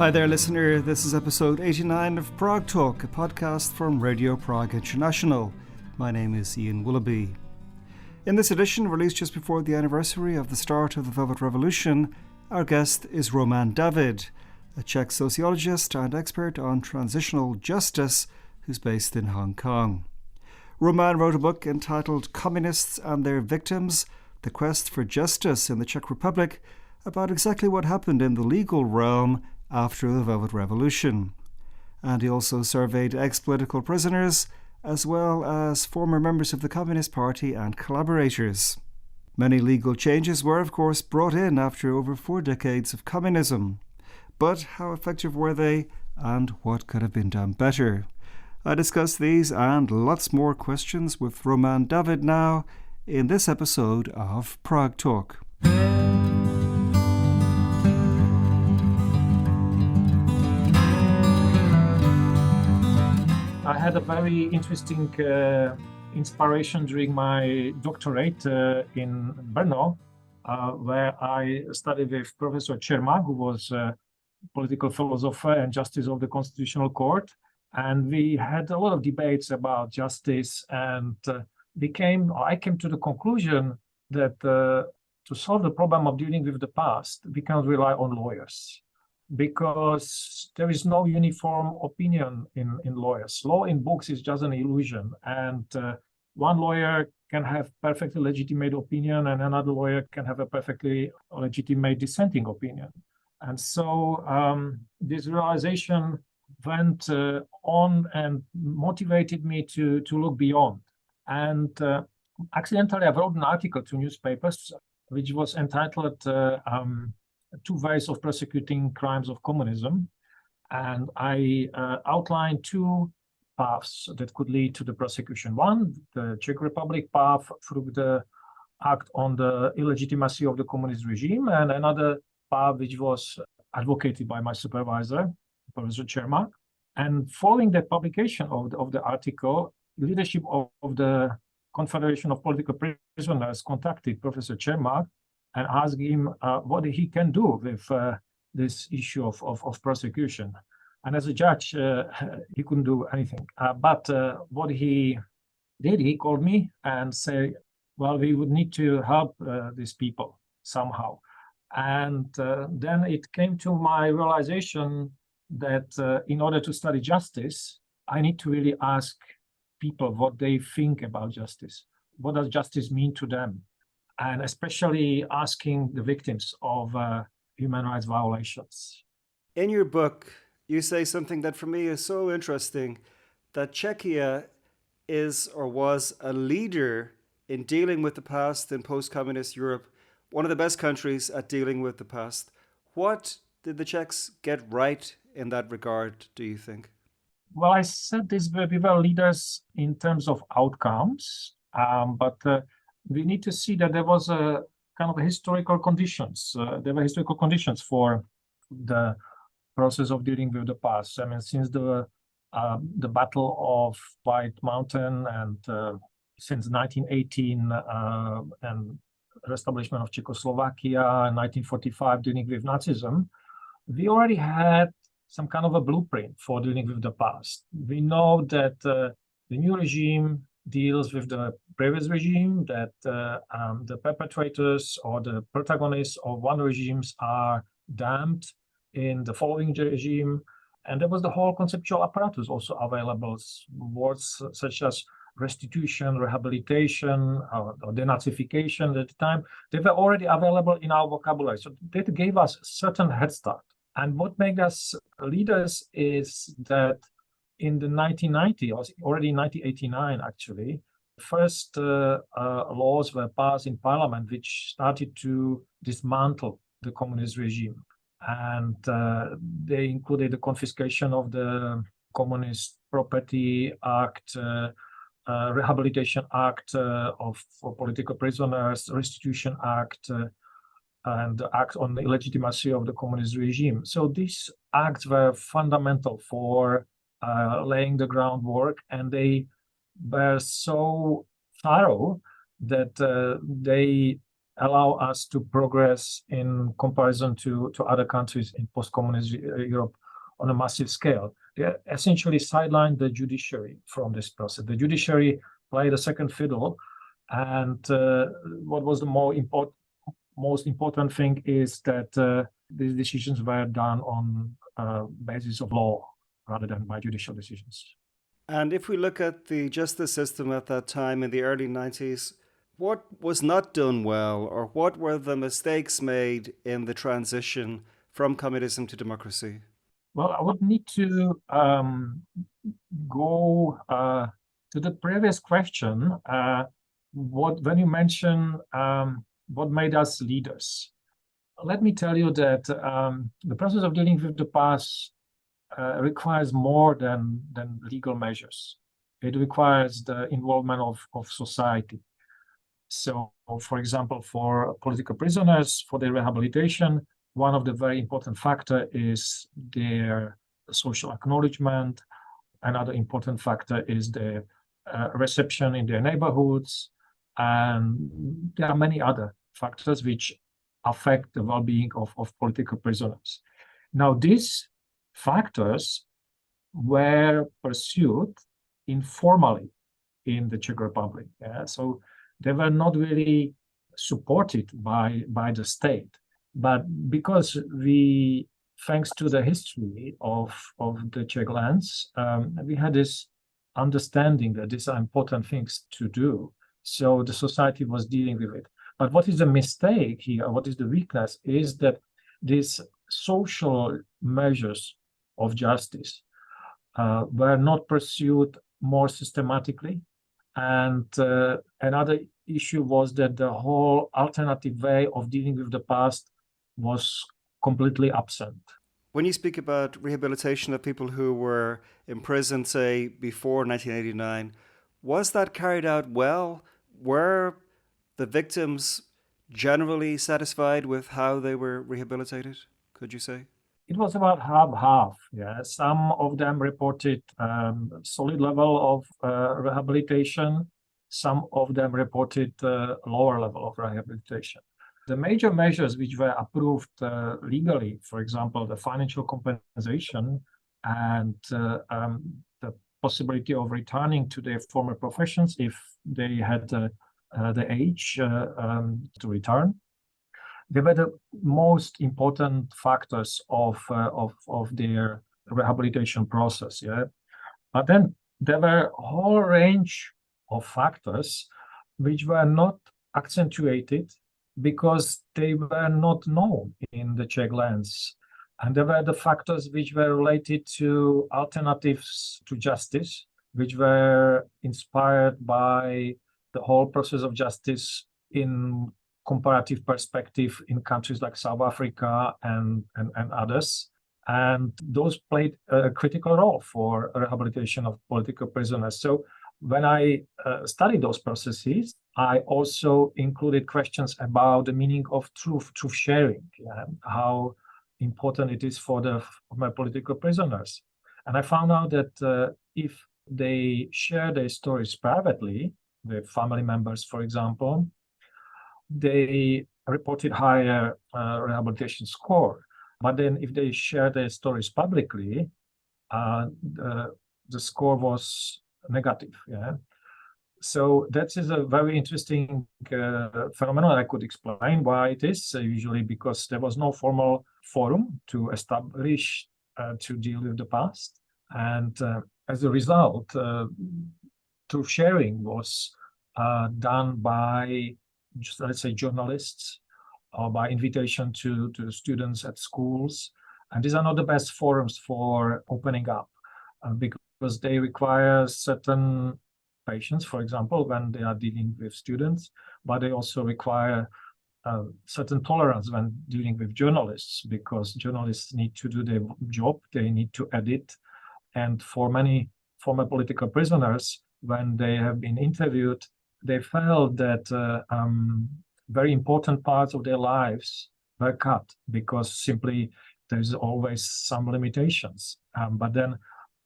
Hi there, listener. This is episode 89 of Prague Talk, a podcast from Radio Prague International. My name is Ian Willoughby. In this edition, released just before the anniversary of the start of the Velvet Revolution, our guest is Roman David, a Czech sociologist and expert on transitional justice who's based in Hong Kong. Roman wrote a book entitled Communists and Their Victims, The Quest for Justice in the Czech Republic, about exactly what happened in the legal realm after the Velvet Revolution. And he also surveyed ex-political prisoners, as well as former members of the Communist Party and collaborators. Many legal changes were, of course, brought in after over 4 decades of communism. But how effective were they, and what could have been done better? I discuss these and lots more questions with Roman David now in this episode of Prague Talk. I had a very interesting inspiration during my doctorate in Brno, where I studied with Professor Čermák, who was a political philosopher and justice of the Constitutional Court. And we had a lot of debates about justice, and I came to the conclusion that to solve the problem of dealing with the past, we cannot rely on lawyers, because there is no uniform opinion in lawyers. Law in books is just an illusion, and one lawyer can have perfectly legitimate opinion and another lawyer can have a perfectly legitimate dissenting opinion. And so this realization went on and motivated me to look beyond. And accidentally I wrote an article to newspapers which was entitled 2 Ways of Prosecuting Crimes of Communism. And I outlined 2 paths that could lead to the prosecution. One, the Czech Republic path through the act on the illegitimacy of the communist regime, and another path which was advocated by my supervisor, Professor Čermák. And following the publication of the article, leadership of the Confederation of Political Prisoners contacted Professor Čermák and asked him what he can do with this issue of prosecution. And as a judge, he couldn't do anything. But what he did, he called me and said, well, we would need to help these people somehow. And then it came to my realization that in order to study justice, I need to really ask people what they think about justice. What does justice mean to them? And especially asking the victims of human rights violations. In your book, you say something that for me is so interesting, that Czechia is or was a leader in dealing with the past in post-communist Europe, one of the best countries at dealing with the past. What did the Czechs get right in that regard, do you think? Well, I said this, we were leaders in terms of outcomes, but we need to see that there was a kind of historical conditions. There were historical conditions for the process of dealing with the past. I mean, since the Battle of White Mountain and since 1918 and reestablishment of Czechoslovakia in 1945 dealing with Nazism, we already had some kind of a blueprint for dealing with the past. We know that the new regime deals with the previous regime, that the perpetrators or the protagonists of one regimes are damned in the following regime. And there was the whole conceptual apparatus also available, words such as restitution, rehabilitation, or denazification at the time. They were already available in our vocabulary. So that gave us a certain head start. And what made us leaders is that in the 1990s, already in 1989 actually, first laws were passed in parliament which started to dismantle the communist regime. And they included the confiscation of the Communist Property Act, Rehabilitation Act for political prisoners, Restitution Act, and the Act on the illegitimacy of the communist regime. So these acts were fundamental for laying the groundwork, and they were so thorough that they allow us to progress in comparison to other countries in post-communist Europe on a massive scale. They essentially sidelined the judiciary from this process. The judiciary played a second fiddle, and what was the most important thing is that these decisions were done on basis of law rather than by judicial decisions. And if we look at the justice system at that time in the early 90s, what was not done well, or what were the mistakes made in the transition from communism to democracy? Well, I would need to go to the previous question. When you mention what made us leaders, let me tell you that the process of dealing with the past requires more than legal measures. It requires the involvement of society. So, for example, for political prisoners, for their rehabilitation, one of the very important factors is their social acknowledgement. Another important factor is their reception in their neighborhoods. And there are many other factors which affect the well-being of political prisoners. Now, these factors were pursued informally in the Czech Republic. So they were not really supported by the state. But because we, thanks to the history of the Czech lands, we had this understanding that these are important things to do. So the society was dealing with it. But what is the mistake here, what is the weakness, is that these social measures of justice were not pursued more systematically. And another issue was that the whole alternative way of dealing with the past was completely absent. When you speak about rehabilitation of people who were imprisoned, say, before 1989, was that carried out well? Were the victims generally satisfied with how they were rehabilitated, could you say? It was about half. Yeah, some of them reported solid level of rehabilitation. Some of them reported lower level of rehabilitation. The major measures which were approved legally, for example, the financial compensation and the possibility of returning to their former professions if they had the age to return. They were the most important factors of their rehabilitation process. Yeah, but then there were a whole range of factors which were not accentuated because they were not known in the Czech lands. And there were the factors which were related to alternatives to justice, which were inspired by the whole process of justice in comparative perspective in countries like South Africa and others. And those played a critical role for rehabilitation of political prisoners. So when I studied those processes, I also included questions about the meaning of truth sharing, how important it is for my political prisoners. And I found out that if they share their stories privately with family members, for example, they reported higher rehabilitation score. But then if they share their stories publicly, the score was negative. Yeah. So that is a very interesting phenomenon. I could explain why it is, usually because there was no formal forum to establish to deal with the past. And as a result, truth sharing was done by, let's say, journalists or by invitation to students at schools. And these are not the best forums for opening up because they require certain patience, for example, when they are dealing with students, but they also require certain tolerance when dealing with journalists, because journalists need to do their job, they need to edit. And for many former political prisoners, when they have been interviewed, they felt that very important parts of their lives were cut because simply there's always some limitations. But then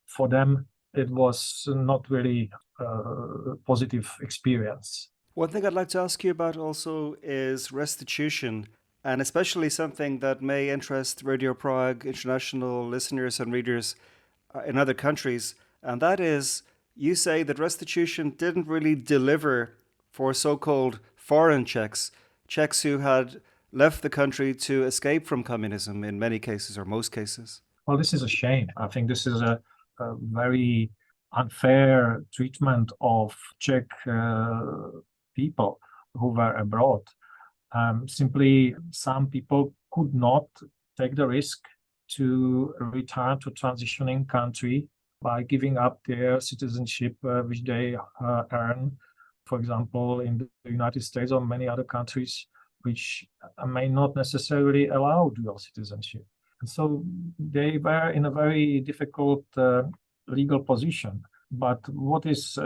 for them, it was not really a positive experience. One thing I'd like to ask you about also is restitution, and especially something that may interest Radio Prague international listeners and readers in other countries, and that is you say that restitution didn't really deliver for so called foreign Czechs, Czechs who had left the country to escape from communism in many cases or most cases. Well, this is a shame. I think this is a very unfair treatment of Czech people who were abroad. Simply, some people could not take the risk to return to transitioning country by giving up their citizenship, which they earn, for example, in the United States or many other countries, which may not necessarily allow dual citizenship. And so they were in a very difficult legal position. But what is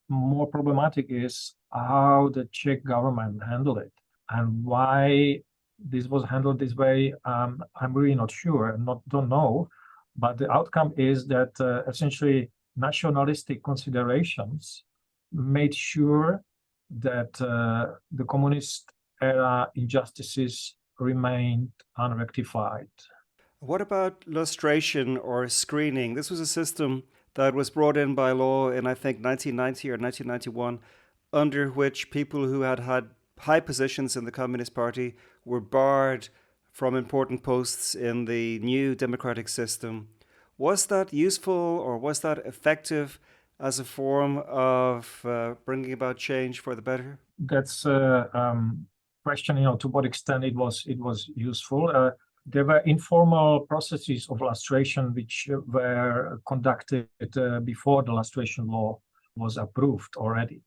more problematic is how the Czech government handled it, and why this was handled this way. I'm really not sure and don't know. But the outcome is that essentially nationalistic considerations made sure that the communist era injustices remained unrectified. What about lustration or screening? This was a system that was brought in by law in, I think, 1990 or 1991, under which people who had had high positions in the Communist Party were barred from important posts in the new democratic system. Was that useful or was that effective as a form of bringing about change for the better? That's a question, to what extent it was useful. There were informal processes of lustration which were conducted before the lustration law was approved already.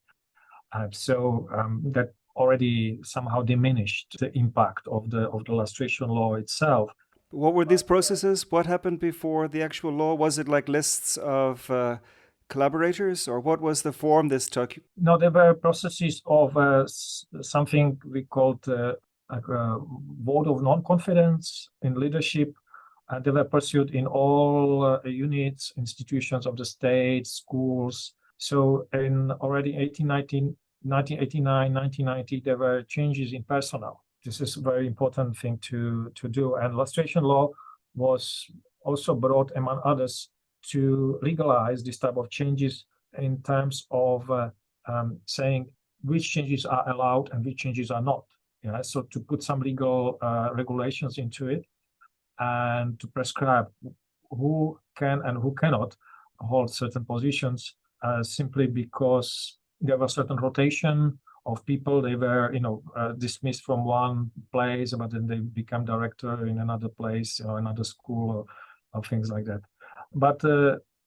So that already somehow diminished the impact of the lustration law itself. What were these processes? What happened before the actual law? Was it like lists of collaborators, or what was the form this took? No, there were processes of something we called a vote of non-confidence in leadership, and they were pursued in all units, institutions of the state, schools. So in already 1989, 1990, there were changes in personnel. This is a very important thing to do. And lustration law was also brought, among others, to legalize this type of changes in terms of saying which changes are allowed and which changes are not. So to put some legal regulations into it and to prescribe who can and who cannot hold certain positions simply because there was certain rotation of people. They were, dismissed from one place, but then they become director in another place, another school or things like that. But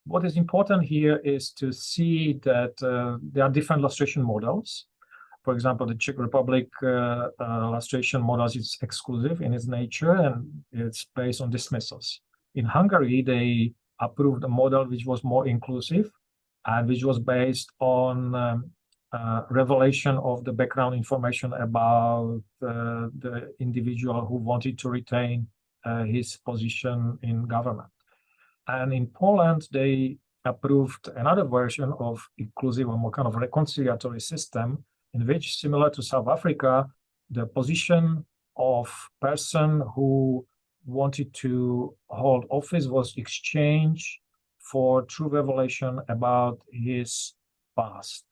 what is important here is to see that there are different lustration models. For example, the Czech Republic lustration model is exclusive in its nature and it's based on dismissals. In Hungary, they approved a model which was more inclusive and which was based on revelation of the background information about the individual who wanted to retain his position in government. And in Poland, they approved another version of inclusive or more kind of reconciliatory system in which, similar to South Africa, the position of person who wanted to hold office was exchanged for true revelation about his past.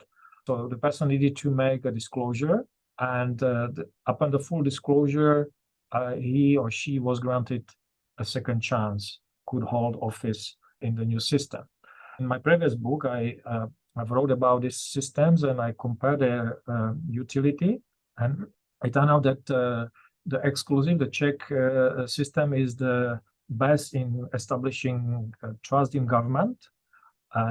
So the person needed to make a disclosure, and upon the full disclosure, he or she was granted a second chance, could hold office in the new system. In my previous book, I've wrote about these systems and I compared their utility, and it turned out that the exclusive, the Czech system is the best in establishing trust in government,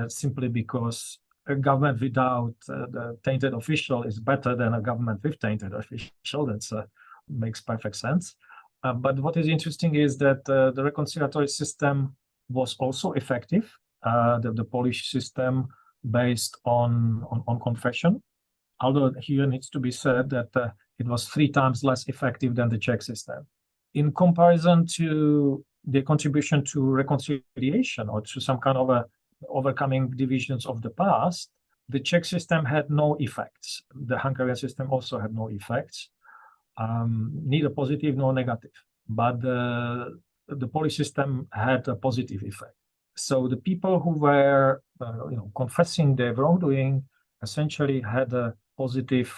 simply because a government without the tainted official is better than a government with tainted official. That makes perfect sense. But what is interesting is that the reconciliatory system was also effective. The Polish system based on confession, although here needs to be said that it was 3 times less effective than the Czech system. In comparison to the contribution to reconciliation or to some kind of overcoming divisions of the past, The Czech system had no effects. The Hungarian system also had no effects, neither positive nor negative. But the Polish system had a positive effect. So the people who were, confessing their wrongdoing essentially had a positive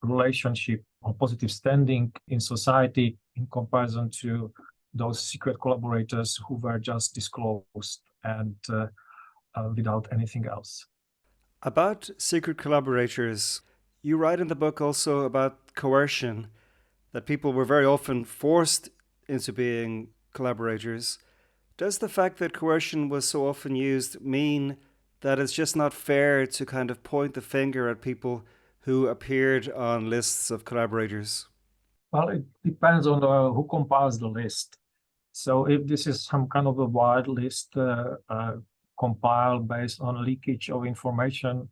relationship or positive standing in society in comparison to those secret collaborators who were just disclosed and without anything else. About secret collaborators, you write in the book also about coercion, that people were very often forced into being collaborators. Does the fact that coercion was so often used mean that it's just not fair to kind of point the finger at people who appeared on lists of collaborators? Well, it depends on who compiles the list. So if this is some kind of a wide list compiled based on leakage of information,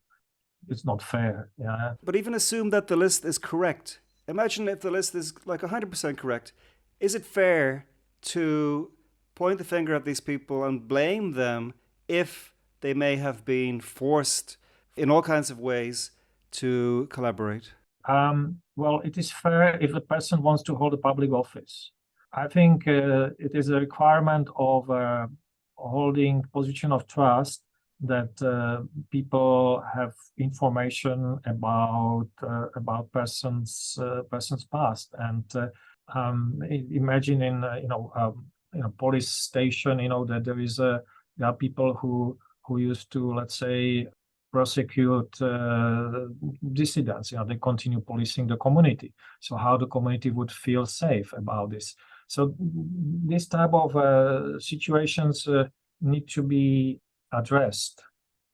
it's not fair. Yeah. But even assume that the list is correct. Imagine if the list is like 100% correct. Is it fair to point the finger at these people and blame them if they may have been forced in all kinds of ways to collaborate? Well, it is fair if a person wants to hold a public office. I think it is a requirement of holding position of trust that people have information about persons past. And imagine in a police station, that there are people who used to, let's say, prosecute dissidents. They continue policing the community. So how the community would feel safe about this? So this type of situations need to be addressed,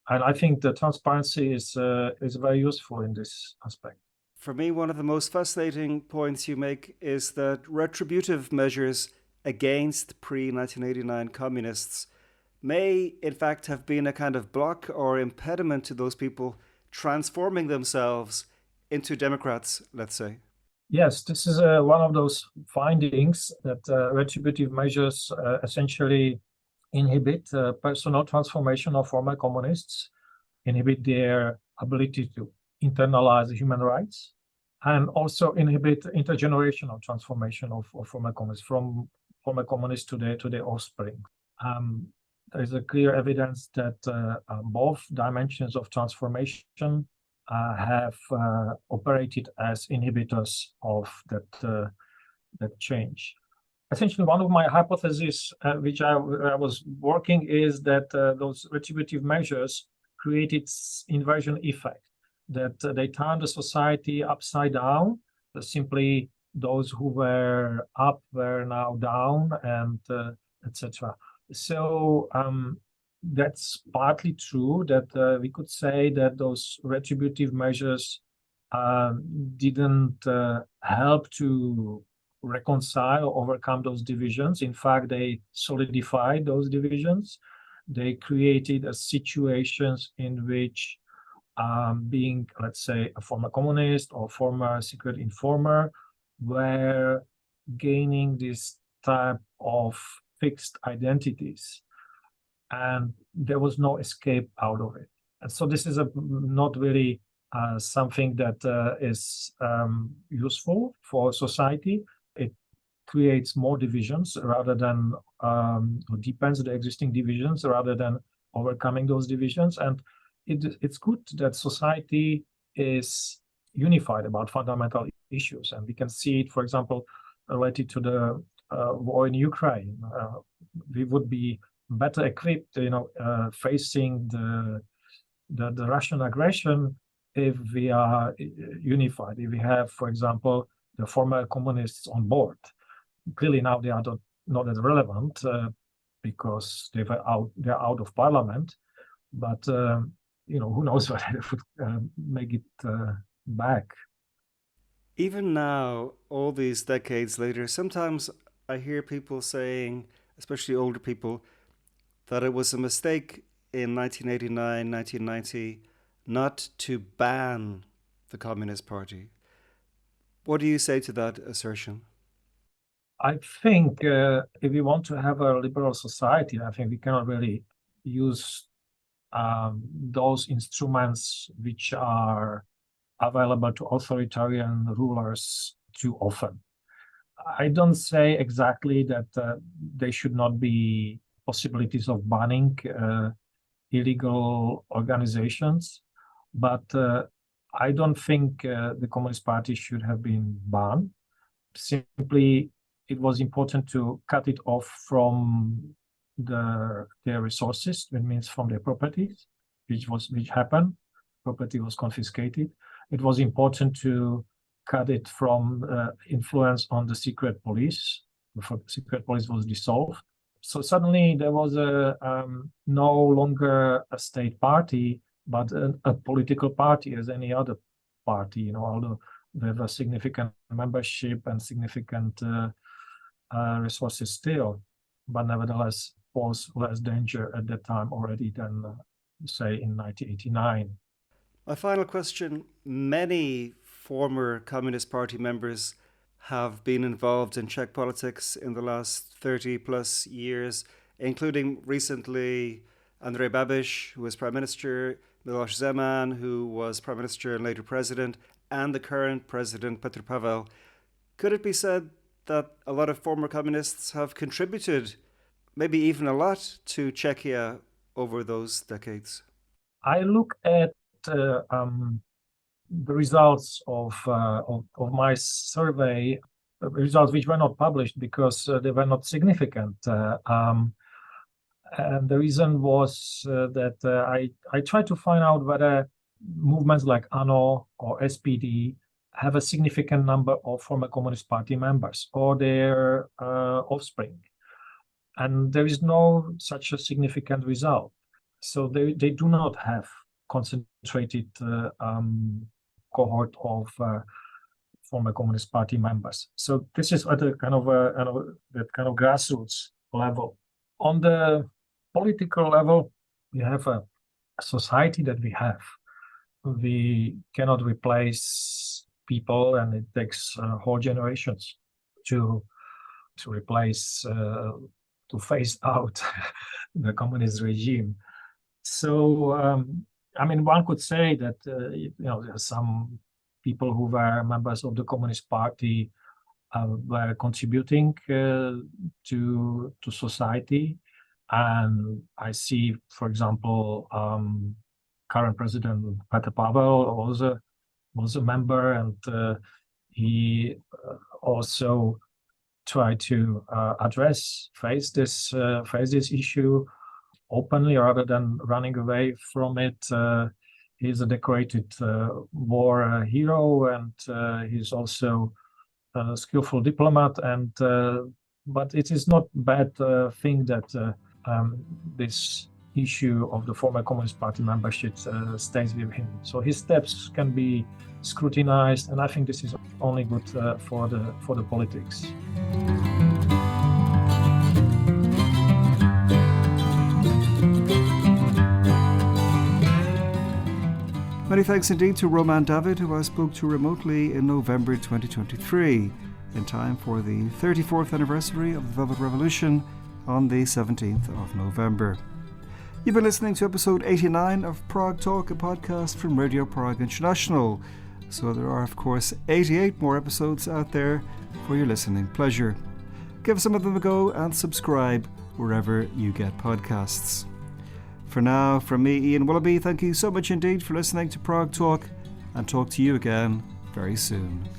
and I think the transparency is very useful in this aspect. For me, one of the most fascinating points you make is that retributive measures against pre-1989 communists may in fact have been a kind of block or impediment to those people transforming themselves into Democrats, let's say. Yes, this is one of those findings that retributive measures essentially inhibit personal transformation of former communists, inhibit their ability to internalize human rights, and also inhibit intergenerational transformation of former communists, from former communists to their offspring. There is a clear evidence that both dimensions of transformation have operated as inhibitors of that change. Essentially, one of my hypotheses, which I was working, is that those retributive measures created inversion effect, that they turned the society upside down. Simply, those who were up were now down, and etc. So that's partly true, that we could say that those retributive measures didn't help to reconcile or overcome those divisions. In fact, they solidified those divisions. They created situations in which being, let's say, a former communist or former secret informer were gaining this type of fixed identities, and there was no escape out of it. And so this is not really something that is useful for society. It creates more divisions rather than deepens the existing divisions rather than overcoming those divisions. And it's good that society is unified about fundamental issues, and we can see it, for example, related to the war in Ukraine. We would be better equipped, facing the Russian aggression if we are unified. If we have, for example, the former communists on board. Clearly now they are not as relevant because they're out of parliament. But who knows whether they would make it back. Even now, all these decades later, sometimes I hear people saying, especially older people, that it was a mistake in 1989, 1990 not to ban the Communist Party. What do you say to that assertion? I think if we want to have a liberal society, I think we cannot really use those instruments which are available to authoritarian rulers too often. I don't say exactly that there should not be possibilities of banning illegal organizations, but I don't think the Communist Party should have been banned. Simply, it was important to cut it off from their resources, which means from their properties, which happened. Property was confiscated. It was important to cut it from influence on the secret police. The secret police was dissolved. So suddenly there was no longer a state party, but a political party as any other party, although they have a significant membership and significant resources still, but nevertheless posed less danger at that time already than, say, in 1989. My final question: many former Communist Party members have been involved in Czech politics in the last 30 plus years, including recently Andrej Babiš, who was Prime Minister, Miloš Zeman, who was Prime Minister and later President, and the current President, Petr Pavel. Could it be said that a lot of former communists have contributed, maybe even a lot, to Czechia over those decades? I look at the results of my survey, results which were not published because they were not significant. And the reason was that I tried to find out whether movements like ANO or SPD have a significant number of former Communist Party members or their offspring. And there is no such a significant result. So they do not have concentrated cohort of former Communist Party members. So this is at a kind of grassroots level. On the political level, we have a society that we have. We cannot replace people, and it takes whole generations to replace, to phase out the communist regime. So, one could say that there are some people who were members of the Communist Party were contributing to society, and I see, for example, current President Petr Pavel was a member, and he also tried to face this issue openly rather than running away from it. He's a decorated war hero, and he's also a skillful diplomat. And but it is not bad thing that this issue of the former Communist Party membership stays with him. So his steps can be scrutinized, and I think this is only good for the politics. Many thanks indeed to Roman David, who I spoke to remotely in November 2023, in time for the 34th anniversary of the Velvet Revolution on the 17th of November. You've been listening to episode 89 of Prague Talk, a podcast from Radio Prague International. So there are, of course, 88 more episodes out there for your listening pleasure. Give some of them a go and subscribe wherever you get podcasts. For now, from me, Ian Willoughby, thank you so much indeed for listening to Prague Talk, and talk to you again very soon.